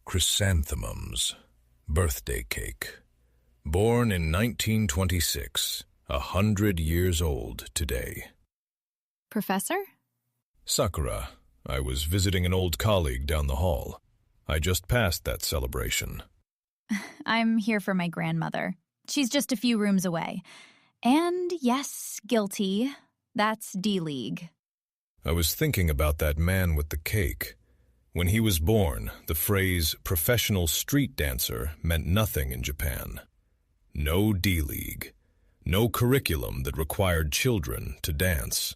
Chrysanthemums, birthday cake. Born in 1926, 100 years old today. Professor? Sakura, I was visiting an old colleague down the hall. I just passed that celebration. I'm here for my grandmother. She's just a few rooms away. And yes, guilty. That's D.League. I was thinking about that man with the cake. When he was born, the phrase professional street dancer meant nothing in Japan. No D.League. No curriculum that required children to dance.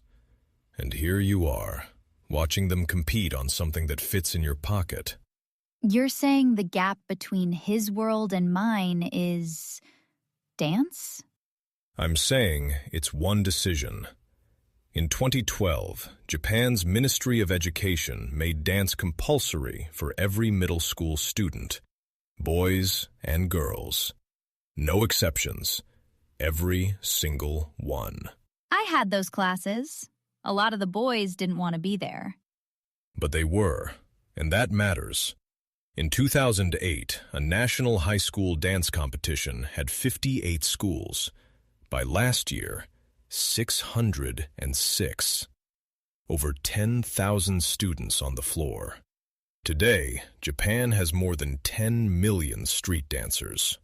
And here you are, watching them compete on something that fits in your pocket. You're saying the gap between his world and mine is dance? I'm saying it's one decision. In 2012, Japan's Ministry of Education made dance compulsory for every middle school student, boys and girls. No exceptions. Every single one. I had those classes. A lot of the boys didn't want to be there. But they were, and that matters. In 2008, a national high school dance competition had 58 schools. By last year, 606. Over 10,000 students on the floor. Today, Japan has more than 10 million street dancers.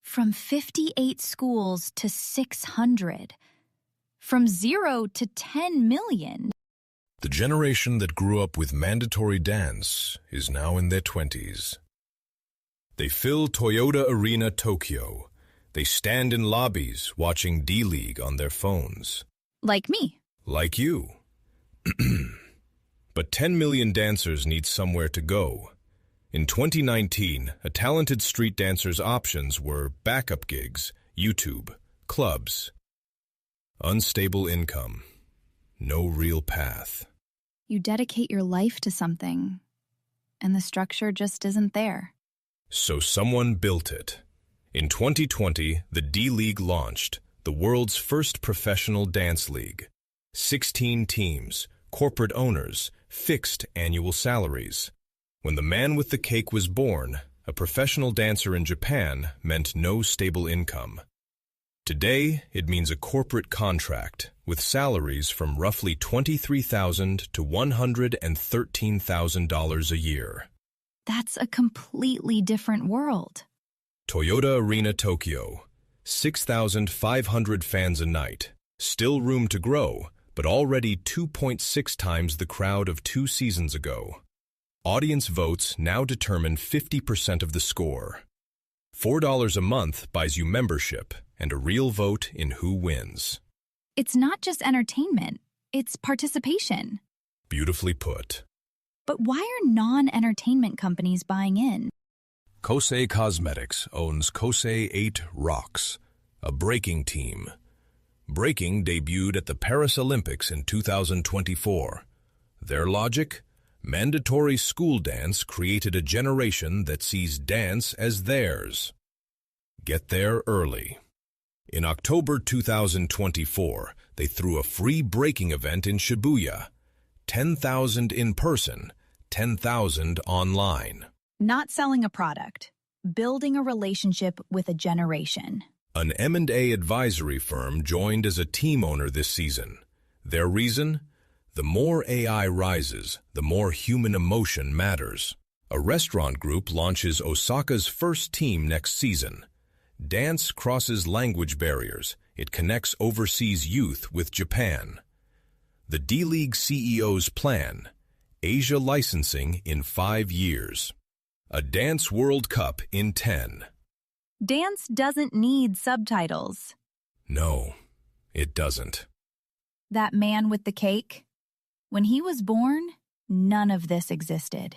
From 58 schools to 600. From 0 to 10 million. The generation that grew up with mandatory dance is now in their 20s. They fill Toyota Arena Tokyo. They stand in lobbies watching D.League on their phones. Like me. Like you. But 10 million dancers need somewhere to go. In 2019, a talented street dancer's options were backup gigs, YouTube, clubs. Unstable income. No real path. You dedicate your life to something, and the structure just isn't there. So someone built it. In 2020, the D.League launched, the world's first professional dance league. 16 teams, corporate owners, fixed annual salaries. When the man with the cake was born, a professional dancer in Japan meant no stable income. Today, it means a corporate contract with salaries from roughly $23,000 to $113,000 a year. That's a completely different world. Toyota Arena Tokyo, 6,500 fans a night. Still room to grow, but already 2.6 times the crowd of 2 seasons ago. Audience votes now determine 50% of the score. $4 a month buys you membership and a real vote in who wins. It's not just entertainment, it's participation. Beautifully put. But why are non-entertainment companies buying in? Kosé Cosmetics owns Kosé 8 Rocks, a breaking team. Breaking debuted at the Paris Olympics in 2024. Their logic? Mandatory school dance created a generation that sees dance as theirs. Get there early. In October 2024, they threw a free breaking event in Shibuya. 10,000 in person, 10,000 online. Not selling a product, building a relationship with a generation. An M&A advisory firm joined as a team owner this season. Their reason? The more AI rises, the more human emotion matters. A restaurant group launches Osaka's first team next season. Dance crosses language barriers. It connects overseas youth with Japan. The D.League CEO's plan: Asia licensing in 5 years. A Dance World Cup in 10. Dance doesn't need subtitles. No, it doesn't. That man with the cake? When he was born, none of this existed.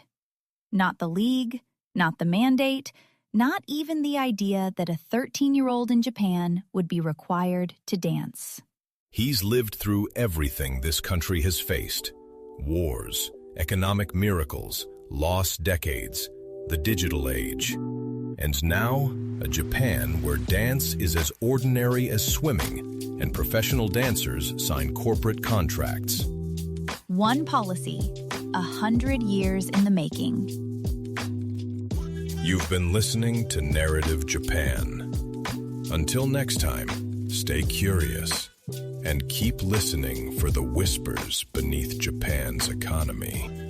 Not the league, not the mandate, not even the idea that a 13-year-old in Japan would be required to dance. He's lived through everything this country has faced. Wars, economic miracles, lost decades, the digital age. And now, a Japan where dance is as ordinary as swimming, and professional dancers sign corporate contracts. One policy, 100 years in the making. You've been listening to Narrative Japan. Until next time, stay curious and keep listening for the whispers beneath Japan's economy.